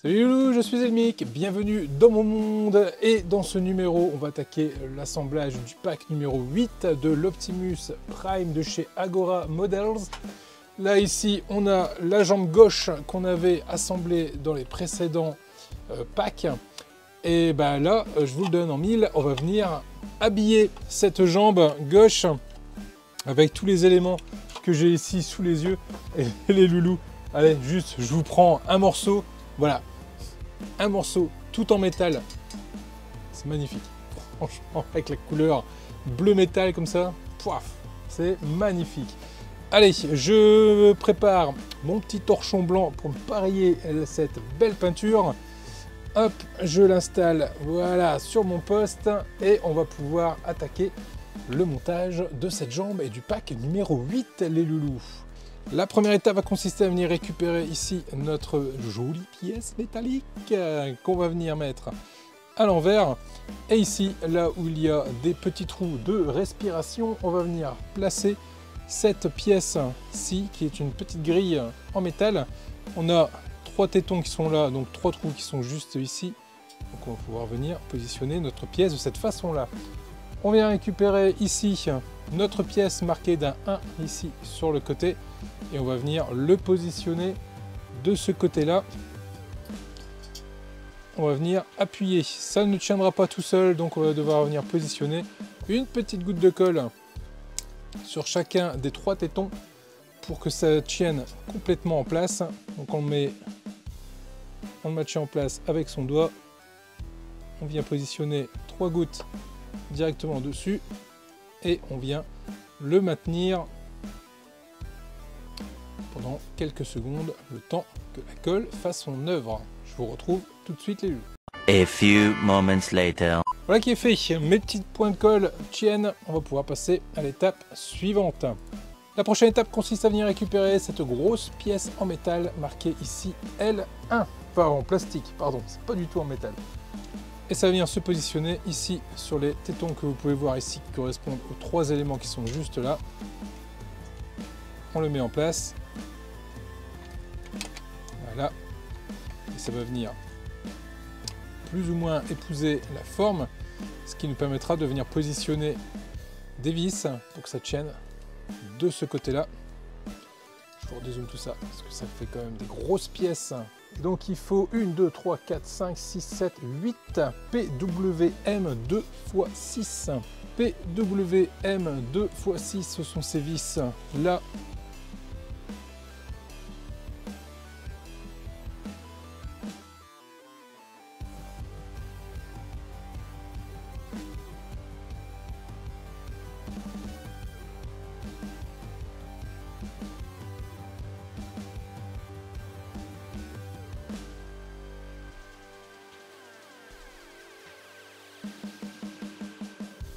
Salut loulou, je suis Elmic, bienvenue dans mon monde et dans ce numéro on va attaquer l'assemblage du pack numéro 8 de l'Optimus Prime de chez Agora Models. Là ici on a la jambe gauche qu'on avait assemblée dans les précédents packs et ben là je vous le donne en mille, on va venir habiller cette jambe gauche avec tous les éléments que j'ai ici sous les yeux et les loulous. Allez, juste je vous prends un morceau, voilà. Un morceau tout en métal, c'est magnifique, franchement, avec la couleur bleu métal comme ça, poif, c'est magnifique. Allez, je prépare mon petit torchon blanc pour me pareiller cette belle peinture. Hop, je l'installe, voilà, sur mon poste et on va pouvoir attaquer le montage de cette jambe et du pack numéro 8, les loulous. La première étape va consister à venir récupérer ici notre jolie pièce métallique qu'on va venir mettre à l'envers. Et ici, là où il y a des petits trous de respiration, on va venir placer cette pièce-ci, qui est une petite grille en métal. On a 3 tétons qui sont là, donc 3 trous qui sont juste ici. Donc on va pouvoir venir positionner notre pièce de cette façon-là. On vient récupérer ici notre pièce marquée d'un 1 ici sur le côté et on va venir le positionner de ce côté-là. On va venir appuyer. Ça ne tiendra pas tout seul, donc on va devoir venir positionner une petite goutte de colle sur chacun des 3 tétons pour que ça tienne complètement en place. Donc on le maintient en place avec son doigt. On vient positionner 3 gouttes directement dessus et on vient le maintenir pendant quelques secondes, le temps que la colle fasse son œuvre. Je vous retrouve tout de suite les loulous. A few moments later. Voilà qui est fait, mes petites points de colle tiennent, on va pouvoir passer à l'étape suivante. La prochaine étape consiste à venir récupérer cette grosse pièce en métal marquée ici L1, enfin en plastique, pardon, c'est pas du tout en métal. Et ça va venir se positionner ici sur les tétons que vous pouvez voir ici qui correspondent aux 3 éléments qui sont juste là. On le met en place. Voilà. Et ça va venir plus ou moins épouser la forme, ce qui nous permettra de venir positionner des vis pour que ça tienne de ce côté-là. Je vous redézoome tout ça parce que ça fait quand même des grosses pièces. Donc il faut 1, 2, 3, 4, 5, 6, 7, 8 PWM 2x6. PWM 2x6, ce sont ces vis là.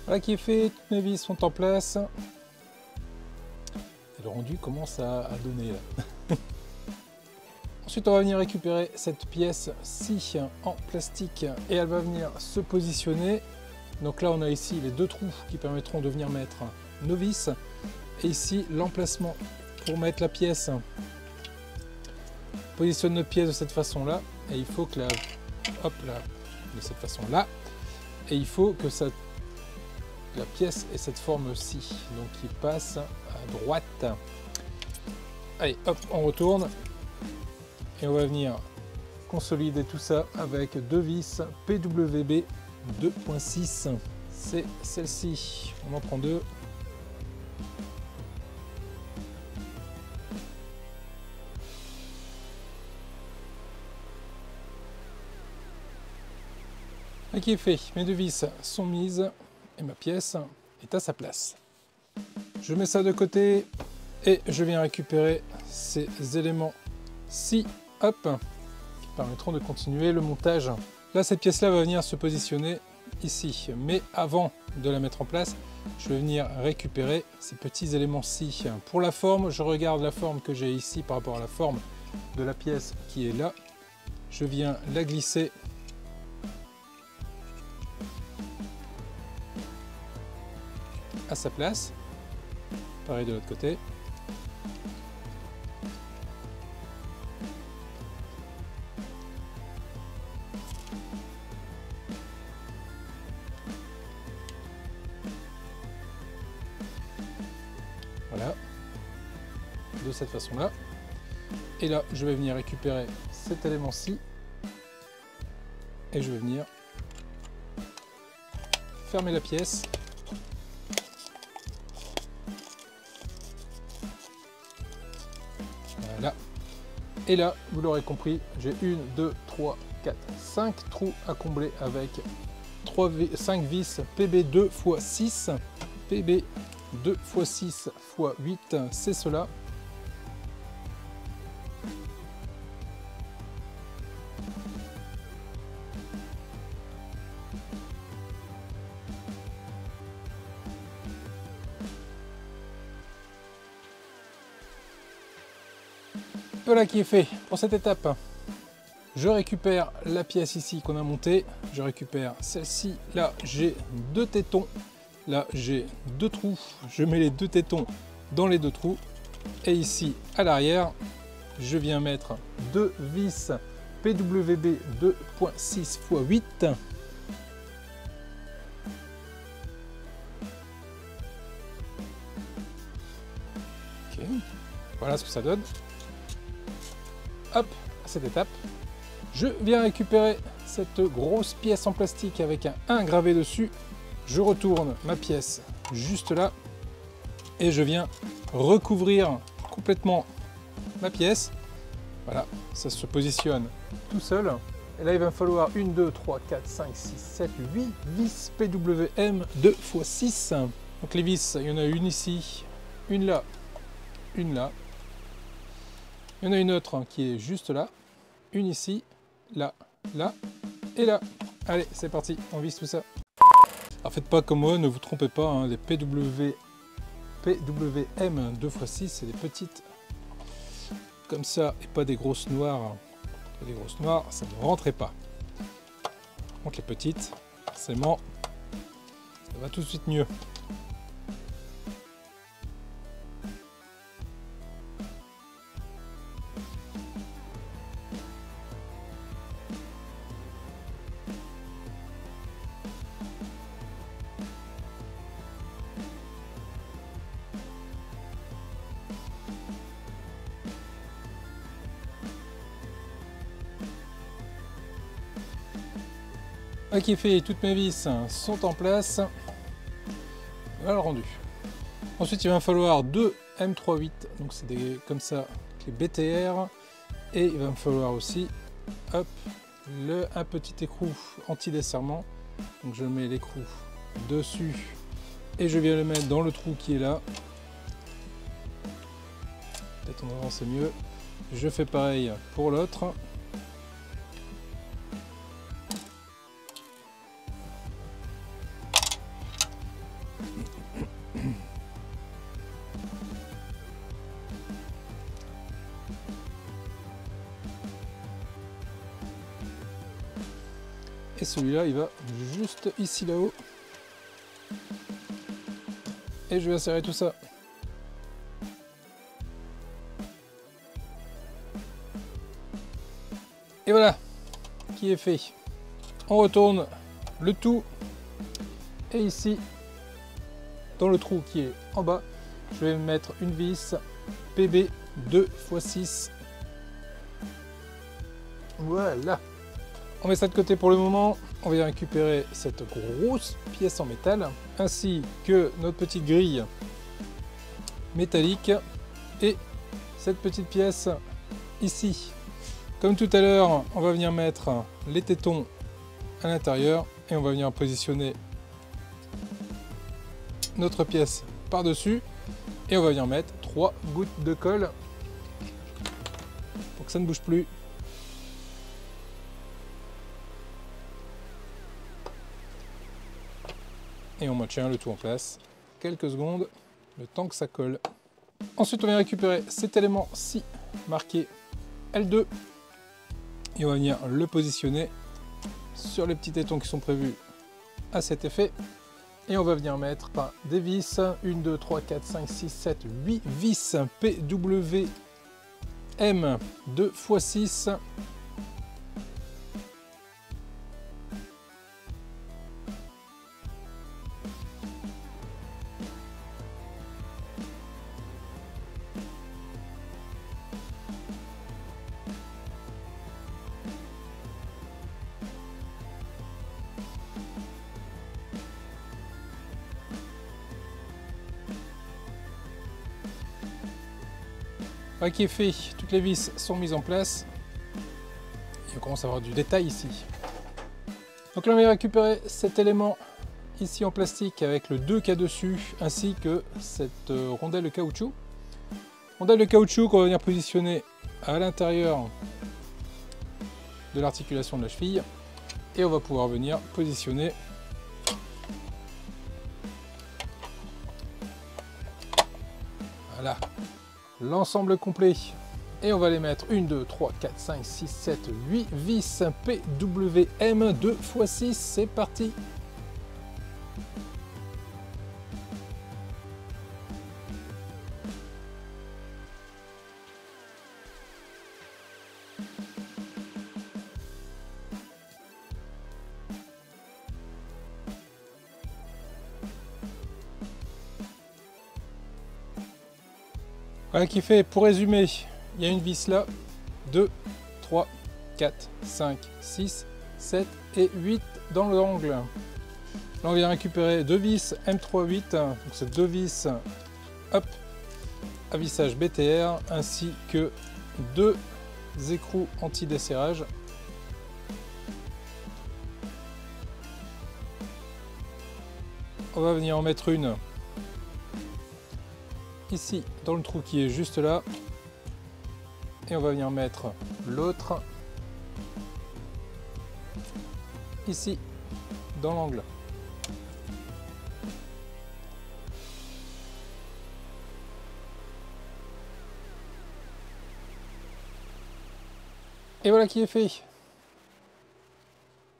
Voilà qui est fait, toutes mes vis sont en place. Et le rendu commence à donner là. Ensuite on va venir récupérer cette pièce-ci en plastique et elle va venir se positionner. Donc là on a ici les 2 trous qui permettront de venir mettre nos vis. Et ici l'emplacement pour mettre la pièce. On positionne notre pièce de cette façon-là. Et il faut que la... Hop là, de cette façon-là. Et il faut que ça... La pièce ait cette forme-ci, donc qui passe à droite. Allez, hop, on retourne. Et on va venir consolider tout ça avec 2 vis PWB 2.6. C'est celle-ci. On en prend 2. Et qui est fait. Mes 2 vis sont mises. Et ma pièce est à sa place. Je mets ça de côté et je viens récupérer ces éléments-ci, hop, qui permettront de continuer le montage. Là, cette pièce-là va venir se positionner ici. Mais avant de la mettre en place, je vais venir récupérer ces petits éléments-ci. Pour la forme, je regarde la forme que j'ai ici par rapport à la forme de la pièce qui est là. Je viens la glisser à sa place. Pareil de l'autre côté. Voilà. De cette façon-là. Et là, je vais venir récupérer cet élément-ci. Et je vais venir fermer la pièce. Voilà. Et là, vous l'aurez compris, j'ai 1, 2, 3, 4, 5 trous à combler avec 5 vis PB2 x 6. PB2 x 6 x 8, c'est cela. Voilà qui est fait pour cette étape. Je récupère la pièce ici qu'on a montée, je récupère celle-ci, là j'ai 2 tétons, là j'ai 2 trous, je mets les 2 tétons dans les 2 trous, et ici à l'arrière, je viens mettre 2 vis PWB 2.6 x 8. Ok, voilà ce que ça donne. Hop, à cette étape, je viens récupérer cette grosse pièce en plastique avec un 1 gravé dessus. Je retourne ma pièce juste là et je viens recouvrir complètement ma pièce. Voilà, ça se positionne tout seul. Et là, il va me falloir 1, 2, 3, 4, 5, 6, 7, 8 vis PWM 2 x 6. Donc les vis, il y en a une ici, une là, une là. Il y en a une autre qui est juste là, une ici, là, là et là. Allez, c'est parti, on visse tout ça. Alors faites pas comme moi, ne vous trompez pas, hein, les PWM 2 x 6, c'est des petites comme ça et pas des grosses noires. Les grosses noires, ça ne rentrait pas. Par contre les petites, forcément, ça va tout de suite mieux. Ok, fait, toutes mes vis sont en place. Voilà le rendu. Ensuite, il va me falloir 2 M38, donc c'est des comme ça, les BTR, et il va me falloir aussi, hop, un petit écrou anti-desserrement. Donc je mets l'écrou dessus et je viens le mettre dans le trou qui est là. Peut-être en avant c'est mieux. Je fais pareil pour l'autre. Et celui-là, il va juste ici là-haut. Et je vais insérer tout ça. Et voilà, qui est fait. On retourne le tout. Et ici, dans le trou qui est en bas, je vais mettre une vis PB 2 x 6. Voilà. On met ça de côté pour le moment. On va récupérer cette grosse pièce en métal, ainsi que notre petite grille métallique et cette petite pièce ici. Comme tout à l'heure, on va venir mettre les tétons à l'intérieur et on va venir positionner notre pièce par-dessus et on va venir mettre 3 gouttes de colle pour que ça ne bouge plus. Et on maintient le tout en place quelques secondes, le temps que ça colle. Ensuite, on vient récupérer cet élément-ci marqué L2 et on va venir le positionner sur les petits tétons qui sont prévus à cet effet. Et on va venir mettre des vis, 1, 2, 3, 4, 5, 6, 7, 8 vis PWM 2 x 6. Voilà qui est fait, toutes les vis sont mises en place. Et on commence à avoir du détail ici. Donc là on va récupérer cet élément ici en plastique avec le 2 qu'il y a dessus, ainsi que cette rondelle de caoutchouc. Rondelle de caoutchouc qu'on va venir positionner à l'intérieur de l'articulation de la cheville. Et on va pouvoir venir positionner voilà l'ensemble complet. Et on va les mettre 1, 2, 3, 4, 5, 6, 7, 8 vis PWM 2 x 6. C'est parti. Voilà qui fait, pour résumer, il y a une vis là, 2, 3, 4, 5, 6, 7 et 8 dans l'angle. Là on vient récupérer deux vis M38, donc c'est deux vis hop, à vissage BTR, ainsi que deux écrous anti-desserrage. On va venir en mettre une ici dans le trou qui est juste là, et on va venir mettre l'autre ici dans l'angle. Et voilà qui est fait.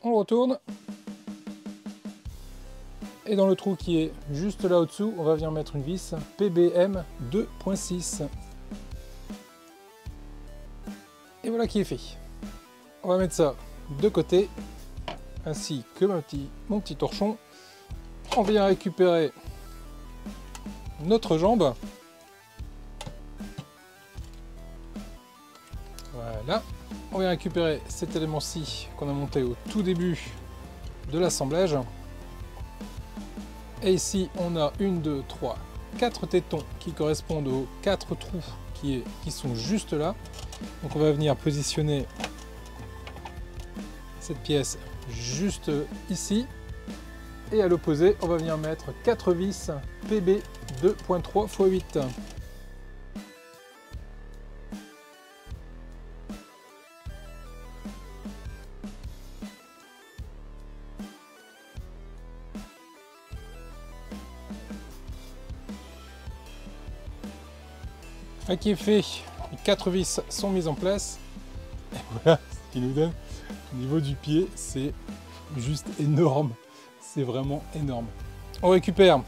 On retourne. Et dans le trou qui est juste là au-dessous, on va venir mettre une vis PBM 2.6. Et voilà qui est fait. On va mettre ça de côté, ainsi que mon petit torchon. On vient récupérer notre jambe. Voilà. On vient récupérer cet élément-ci qu'on a monté au tout début de l'assemblage. Et ici, on a 1, 2, 3, 4 tétons qui correspondent aux 4 trous qui sont juste là. Donc on va venir positionner cette pièce juste ici. Et à l'opposé, on va venir mettre 4 vis PB 2.3 x 8. Qui est fait, les 4 vis sont mises en place. Et voilà ce qui nous donne au niveau du pied, c'est juste énorme. C'est vraiment énorme. On récupère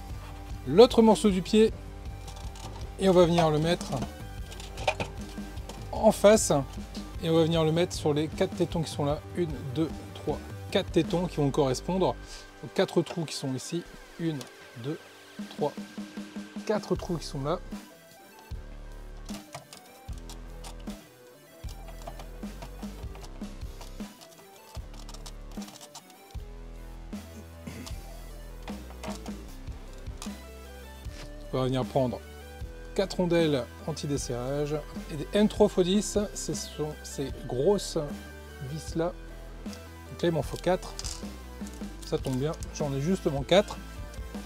l'autre morceau du pied et on va venir le mettre en face. Et on va venir le mettre sur les 4 tétons qui sont là. 1, 2, 3, 4 tétons qui vont correspondre aux 4 trous qui sont ici. 1, 2, 3, 4 trous qui sont là. On va venir prendre 4 rondelles anti-desserrage et des M3x10, ce sont ces grosses vis là. Donc là il m'en faut 4, ça tombe bien, j'en ai justement 4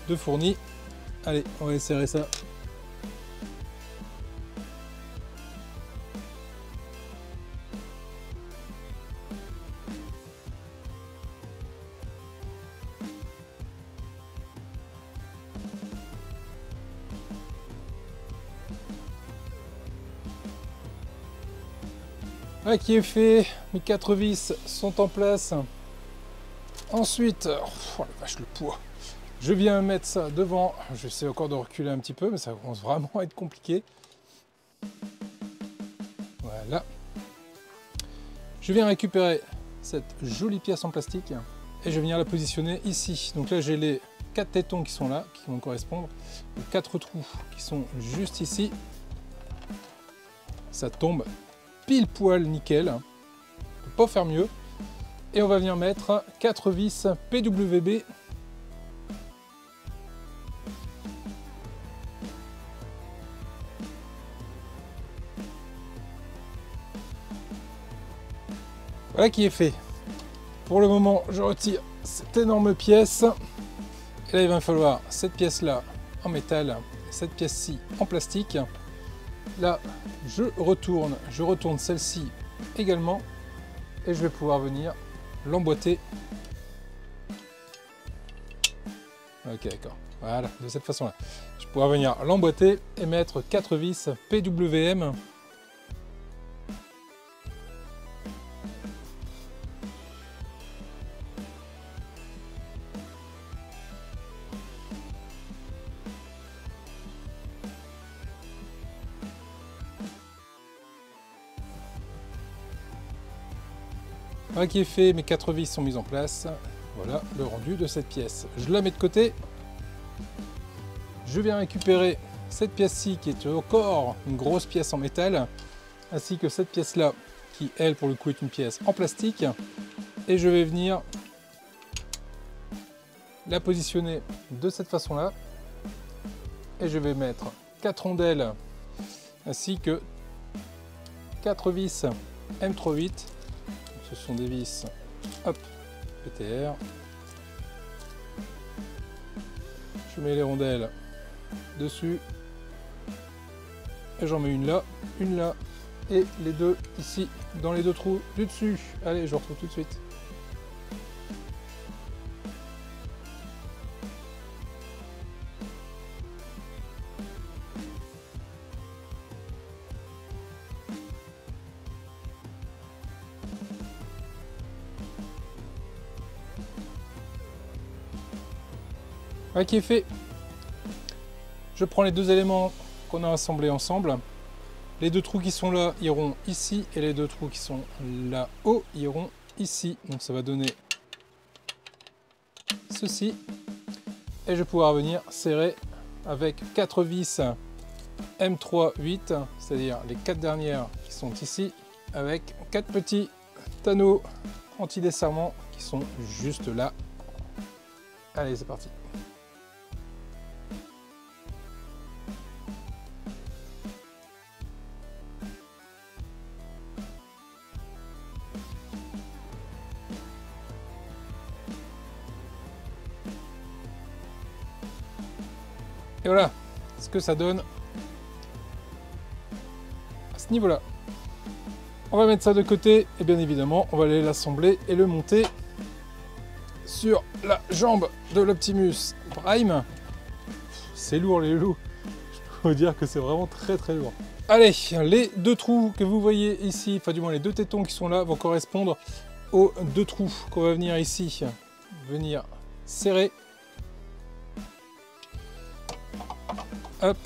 de fournis. Allez, on va serrer ça. Voilà qui est fait, mes 4 vis sont en place. Ensuite, oh la vache, le poids. Je viens mettre ça devant, j'essaie encore de reculer un petit peu, mais ça commence vraiment à être compliqué. Voilà. Je viens récupérer cette jolie pièce en plastique et je viens la positionner ici. Donc là j'ai les 4 tétons qui sont là, qui vont correspondre aux 4 trous qui sont juste ici. Ça tombe pile poil nickel, on ne peut pas faire mieux. Et on va venir mettre 4 vis PWB. Voilà qui est fait. Pour le moment, je retire cette énorme pièce. Et là, il va me falloir cette pièce-là en métal, cette pièce-ci en plastique. Là, je retourne celle-ci également. Et je vais pouvoir venir l'emboîter. Ok, d'accord. Voilà, de cette façon-là. Je vais pouvoir venir l'emboîter et mettre 4 vis PWM. Voilà qui est fait, mes 4 vis sont mises en place. Voilà le rendu de cette pièce. Je la mets de côté. Je viens récupérer cette pièce-ci qui est encore une grosse pièce en métal, ainsi que cette pièce-là qui, elle, pour le coup, est une pièce en plastique. Et je vais venir la positionner de cette façon-là. Et je vais mettre 4 rondelles ainsi que 4 vis M38. Ce sont des vis, hop, PTR. Je mets les rondelles dessus. Et j'en mets une là et les deux ici dans les deux trous du dessus. Allez, je retrouve tout de suite. Voilà qui est fait. Je prends les deux éléments qu'on a assemblés ensemble. Les deux trous qui sont là iront ici et les deux trous qui sont là-haut iront ici. Donc ça va donner ceci. Et je vais pouvoir venir serrer avec 4 vis M3-8, c'est-à-dire les 4 dernières qui sont ici, avec 4 petits anneaux anti-desserrement qui sont juste là. Allez, c'est parti. Et voilà ce que ça donne à ce niveau-là. On va mettre ça de côté et bien évidemment, on va aller l'assembler et le monter sur la jambe de l'Optimus Prime. C'est lourd les loups. Je peux vous dire que c'est vraiment très très lourd. Allez, les deux trous que vous voyez ici, enfin du moins les deux tétons qui sont là, vont correspondre aux deux trous qu'on va venir ici, venir serrer. Hop.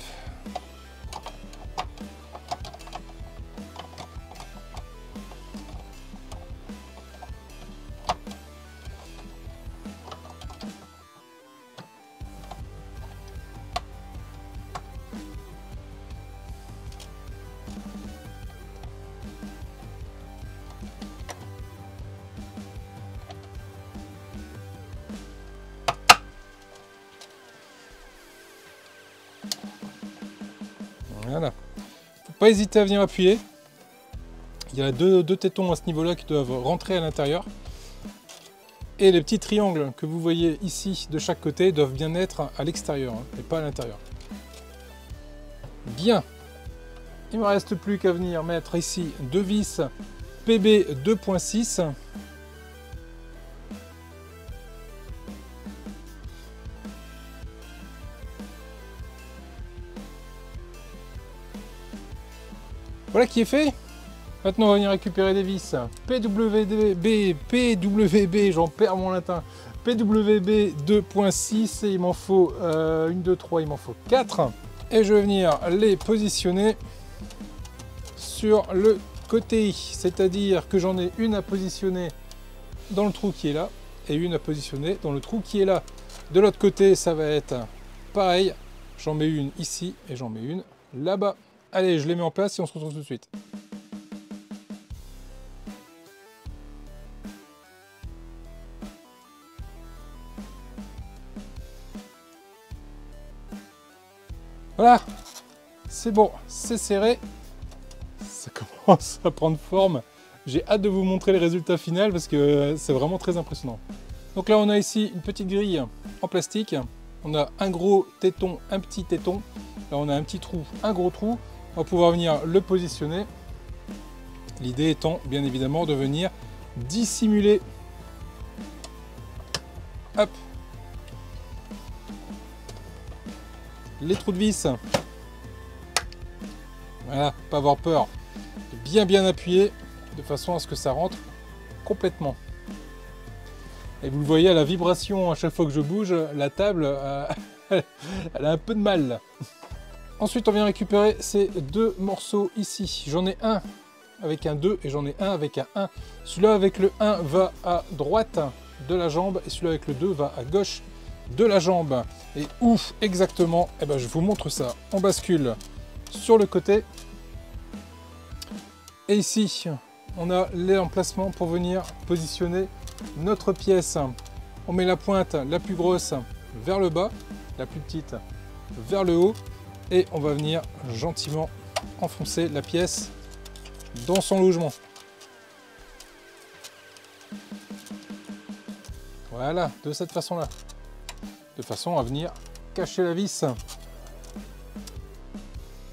Voilà. Faut pas hésiter à venir appuyer. Il y a deux tétons à ce niveau-là qui doivent rentrer à l'intérieur. Et les petits triangles que vous voyez ici de chaque côté doivent bien être à l'extérieur, hein, et pas à l'intérieur. Bien. Il ne me reste plus qu'à venir mettre ici deux vis PB 2.6. Voilà qui est fait. Maintenant on va venir récupérer des vis PWB, j'en perds mon latin, PWB 2.6 et il m'en faut 1, 2, 3, il m'en faut 4. Et je vais venir les positionner sur le côté, c'est-à-dire que j'en ai une à positionner dans le trou qui est là et une à positionner dans le trou qui est là. De l'autre côté ça va être pareil, j'en mets une ici et j'en mets une là-bas. Allez, je les mets en place et on se retrouve tout de suite. Voilà, c'est bon, c'est serré. Ça commence à prendre forme. J'ai hâte de vous montrer le résultat final parce que c'est vraiment très impressionnant. Donc là on a ici une petite grille en plastique. On a un gros téton, un petit téton. Là on a un petit trou, un gros trou. On va pouvoir venir le positionner. L'idée étant bien évidemment de venir dissimuler. Hop. Les trous de vis. Voilà, pas avoir peur. Bien appuyer de façon à ce que ça rentre complètement. Et vous le voyez à la vibration à chaque fois que je bouge, la table, elle a un peu de mal là. Ensuite on vient récupérer ces deux morceaux ici. J'en ai un avec un 2 et j'en ai un avec un 1. Celui-là avec le 1 va à droite de la jambe et celui-là avec le 2 va à gauche de la jambe. Et ouf, exactement, eh ben, je vous montre ça. On bascule sur le côté. Et ici, on a l'emplacement pour venir positionner notre pièce. On met la pointe la plus grosse vers le bas, la plus petite vers le haut. Et on va venir gentiment enfoncer la pièce dans son logement. Voilà, de cette façon-là. De façon à venir cacher la vis.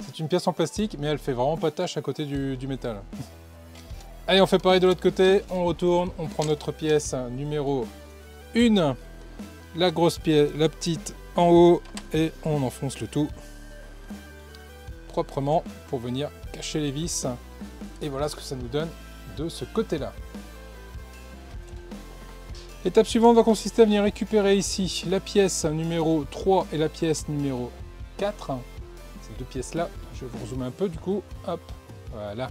C'est une pièce en plastique, mais elle fait vraiment pas tâche à côté du métal. Allez, on fait pareil de l'autre côté. On retourne, on prend notre pièce numéro 1. La grosse pièce, la petite en haut. Et on enfonce le tout proprement pour venir cacher les vis. Et voilà ce que ça nous donne de ce côté-là. L'étape suivante va consister à venir récupérer ici la pièce numéro 3 et la pièce numéro 4. Ces deux pièces-là, je vais vous zoomer un peu du coup. Hop, voilà.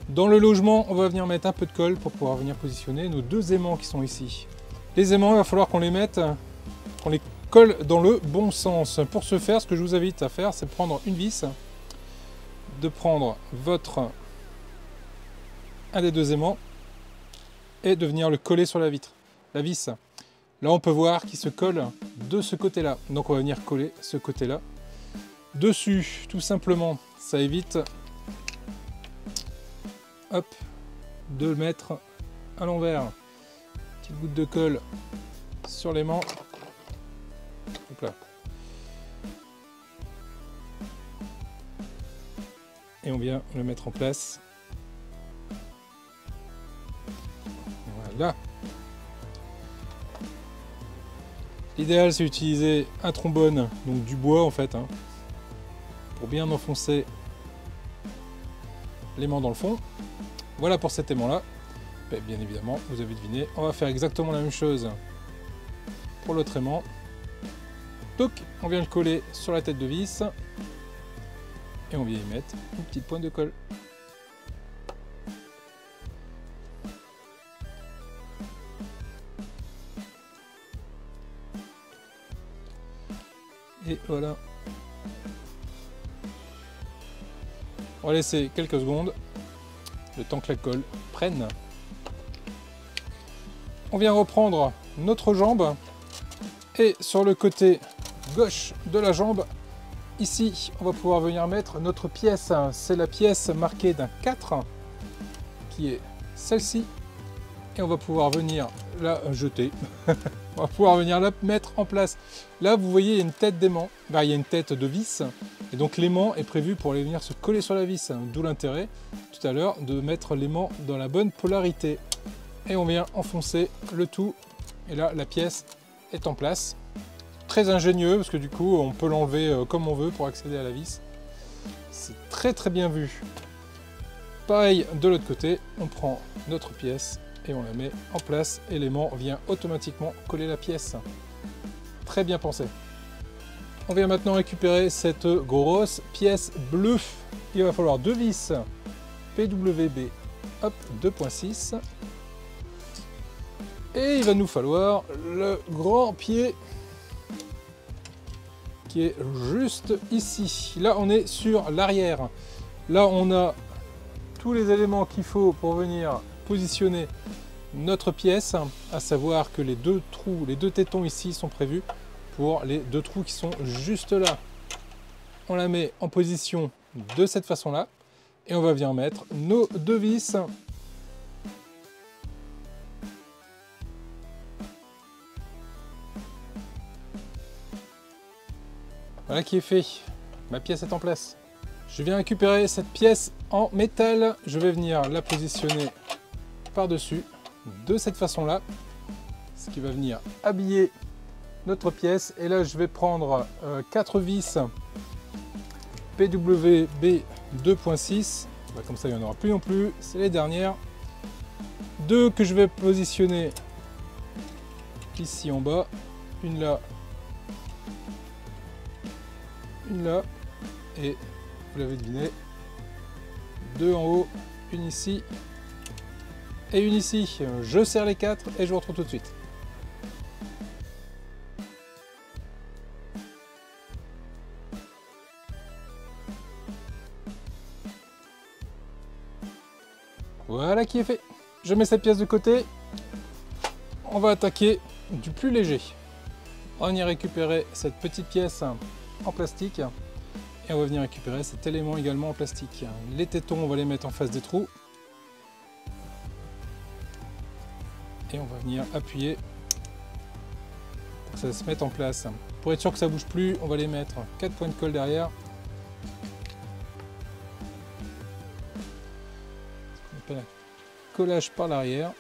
Dans le logement, on va venir mettre un peu de colle pour pouvoir venir positionner nos deux aimants qui sont ici. Les aimants, il va falloir qu'on les mette, qu'on les colle dans le bon sens. Pour ce faire, ce que je vous invite à faire, c'est prendre une vis, de prendre un des deux aimants et de venir le coller sur la vitre, la vis. Là, on peut voir qu'il se colle de ce côté-là. Donc, on va venir coller ce côté-là dessus, tout simplement. Ça évite, hop, de le mettre à l'envers. Petite goutte de colle sur l'aimant. Hop là. Et on vient le mettre en place. Voilà. L'idéal, c'est d'utiliser un trombone, donc du bois en fait, hein, pour bien enfoncer l'aimant dans le fond. Voilà pour cet aimant-là. Bien évidemment, vous avez deviné, on va faire exactement la même chose pour l'autre aimant. Donc, on vient le coller sur la tête de vis et on vient y mettre une petite pointe de colle. Et voilà. On va laisser quelques secondes, le temps que la colle prenne. On vient reprendre notre jambe et sur le côté gauche de la jambe, ici, on va pouvoir venir mettre notre pièce. C'est la pièce marquée d'un 4 qui est celle-ci et on va pouvoir venir la jeter. On va pouvoir venir la mettre en place. Là, vous voyez, il y a une tête d'aimant. Bah, il y a une tête de vis. Et donc, l'aimant est prévu pour aller venir se coller sur la vis. D'où l'intérêt, tout à l'heure, de mettre l'aimant dans la bonne polarité. Et on vient enfoncer le tout. Et là, la pièce est en place. Très ingénieux, parce que du coup, on peut l'enlever comme on veut pour accéder à la vis. C'est très très bien vu. Pareil, de l'autre côté, on prend notre pièce et on la met en place et l'aimant vient automatiquement coller la pièce. Très bien pensé. On vient maintenant récupérer cette grosse pièce bleue. Il va falloir deux vis PWB, hop, 2.6. Et il va nous falloir le grand pied qui est juste ici. Là, on est sur l'arrière. Là, on a tous les éléments qu'il faut pour venir positionner notre pièce, à savoir que les deux trous, les deux tétons ici sont prévus pour les deux trous qui sont juste là. On la met en position de cette façon-là Et on va venir mettre nos 2 vis. Voilà qui est fait. Ma pièce est en place. Je viens récupérer cette pièce en métal. Je vais venir la positionner par-dessus de cette façon-là. Ce qui va venir habiller notre pièce. Et là, je vais prendre 4 vis PWB 2.6. Comme ça, il n'y en aura plus non plus. C'est les dernières. 2 que je vais positionner ici en bas. Une là. Une là. Et vous l'avez deviné. 2 en haut. Une ici. Et une ici. Je serre les 4 et je vous retrouve tout de suite. Voilà qui est fait. Je mets cette pièce de côté. On va attaquer du plus léger. On va venir récupérer cette petite pièce en plastique. Et on va venir récupérer cet élément également en plastique. Les tétons, on va les mettre en face des trous. Et on va venir appuyer pour que ça se mette en place. Pour être sûr que ça ne bouge plus, on va les mettre 4 points de colle derrière. Collage par l'arrière,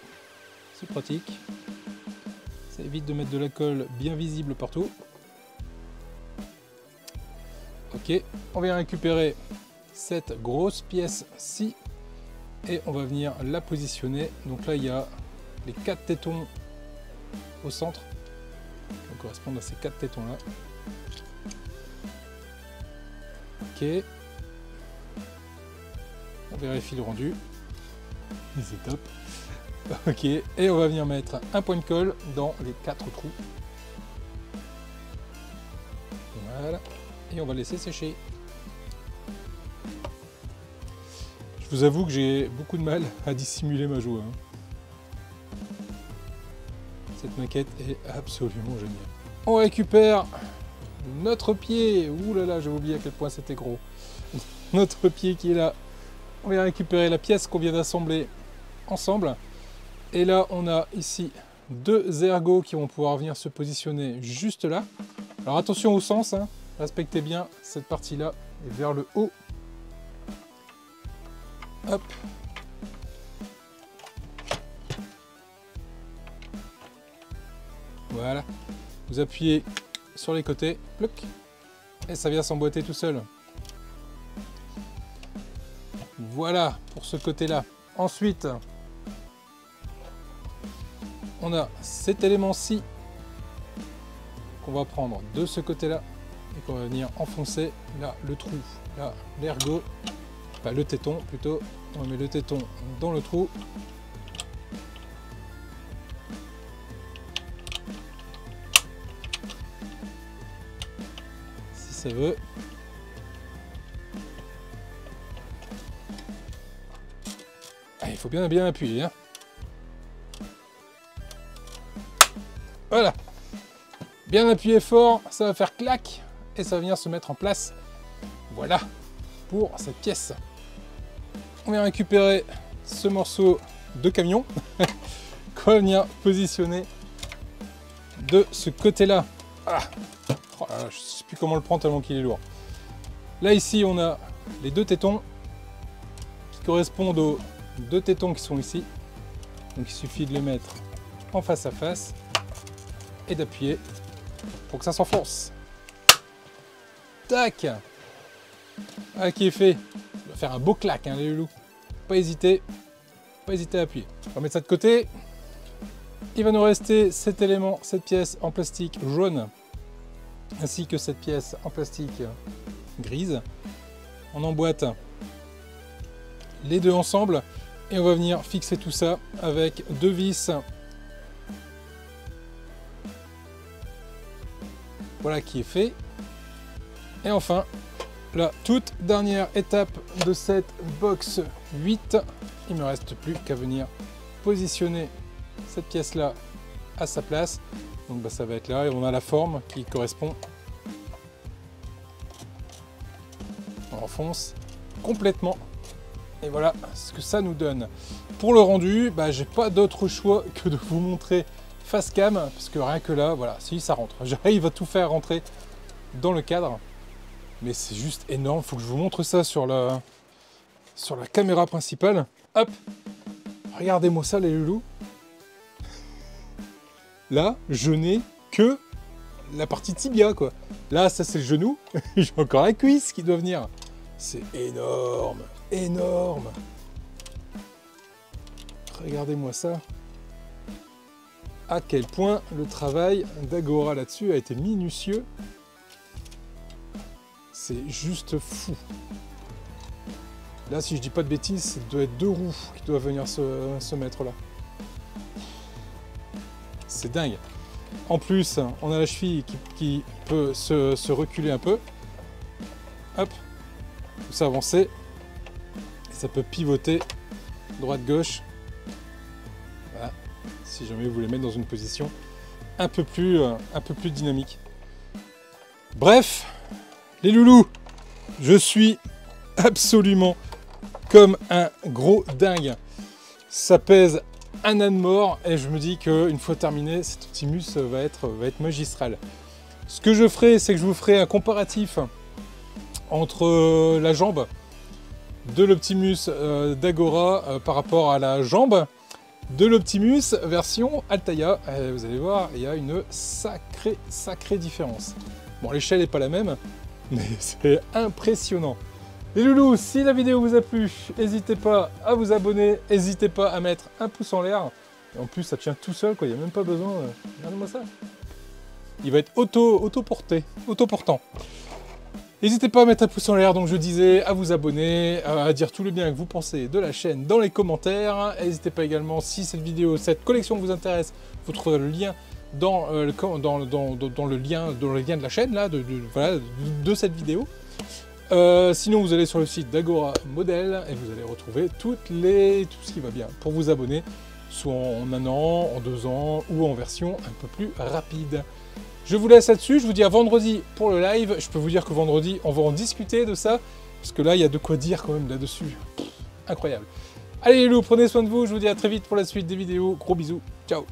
c'est pratique, ça évite de mettre de la colle bien visible partout. Ok, on vient récupérer cette grosse pièce-ci et on va venir la positionner. Donc là il y a les 4 tétons au centre, qui correspondent à ces 4 tétons là. Ok, on vérifie le rendu. C'est top. Ok, et on va venir mettre un point de colle dans les 4 trous. Voilà, et on va laisser sécher. Je vous avoue que j'ai beaucoup de mal à dissimuler ma joie. Cette maquette est absolument géniale. On récupère notre pied. Ouh là là, j'ai oublié à quel point c'était gros. Notre pied qui est là. On va récupérer la pièce qu'on vient d'assembler ensemble. Et là, on a ici 2 ergots qui vont pouvoir venir se positionner juste là. Alors attention au sens, hein. Respectez bien cette partie-là et vers le haut. Hop. Voilà. Vous appuyez sur les côtés, plouc, et ça vient s'emboîter tout seul. Voilà pour ce côté-là. Ensuite, on a cet élément-ci qu'on va prendre de ce côté-là et qu'on va venir enfoncer là le trou, là l'ergot, enfin le téton plutôt. On met le téton dans le trou. Si ça veut. Ah, il faut bien appuyer, hein. Voilà, bien appuyé fort, ça va faire clac et ça va venir se mettre en place. Voilà pour cette pièce. On vient récupérer ce morceau de camion qu'on va venir positionner de ce côté-là. Ah. Oh là là, je ne sais plus comment le prendre tellement qu'il est lourd. Là ici on a les 2 tétons qui correspondent aux 2 tétons qui sont ici. Donc il suffit de les mettre en face à face et d'appuyer pour que ça s'enfonce. Tac. Ah, qui est fait. On va faire un beau clac, hein, les loulous. Pas hésiter à appuyer. On va mettre ça de côté. Il va nous rester cet élément, cette pièce en plastique jaune, ainsi que cette pièce en plastique grise. On emboîte les deux ensemble et on va venir fixer tout ça avec 2 vis. Voilà qui est fait. Et enfin, la toute dernière étape de cette box 8, il ne me reste plus qu'à venir positionner cette pièce là à sa place. Donc ça va être là et on a la forme qui correspond. On enfonce complètement Et voilà ce que ça nous donne. Pour le rendu, bah, j'ai pas d'autre choix que de vous montrer face cam, parce que rien que là, voilà, si ça rentre. J'arrive à tout faire rentrer dans le cadre, mais c'est juste énorme. Faut que je vous montre ça sur la caméra principale. Hop, regardez-moi ça les loulous. Là, je n'ai que la partie tibia, quoi. Là, ça c'est le genou. J'ai encore la cuisse qui doit venir. C'est énorme, énorme. Regardez-moi ça. À quel point le travail d'Agora là-dessus a été minutieux. C'est juste fou. Là, si je dis pas de bêtises, ça doit être 2 roues qui doivent venir se mettre là. C'est dingue. En plus, on a la cheville qui peut se reculer un peu. Hop, tout ça avancer. Et ça peut pivoter droite-gauche. Voilà. Si jamais vous voulez mettre dans une position un peu plus dynamique. Bref, les loulous, je suis absolument comme un gros dingue. Ça pèse un âne mort et je me dis qu'une fois terminé, cet Optimus va être magistral. Ce que je ferai, c'est que je vous ferai un comparatif entre la jambe de l'Optimus d'Agora par rapport à la jambe de l'Optimus version Altaïa. Et vous allez voir, il y a une sacrée différence. Bon, l'échelle n'est pas la même, mais c'est impressionnant. Les loulous, si la vidéo vous a plu, n'hésitez pas à vous abonner, n'hésitez pas à mettre un pouce en l'air. Et en plus, ça tient tout seul, quoi. Il n'y a même pas besoin. Regardez-moi ça. Il va être autoportant. N'hésitez pas à mettre un pouce en l'air, donc je disais, à vous abonner, à dire tout le bien que vous pensez de la chaîne dans les commentaires. N'hésitez pas également, si cette vidéo, cette collection vous intéresse, vous trouverez le lien dans le lien de la chaîne, là, de cette vidéo. Sinon, vous allez sur le site d'Agora Model et vous allez retrouver tout ce qui va bien pour vous abonner, soit en 1 an, en 2 ans ou en version un peu plus rapide. Je vous laisse là-dessus, je vous dis à vendredi pour le live. Je peux vous dire que vendredi, on va en discuter de ça, parce que là, il y a de quoi dire quand même là-dessus. Incroyable. Allez les loups, prenez soin de vous, je vous dis à très vite pour la suite des vidéos. Gros bisous, ciao.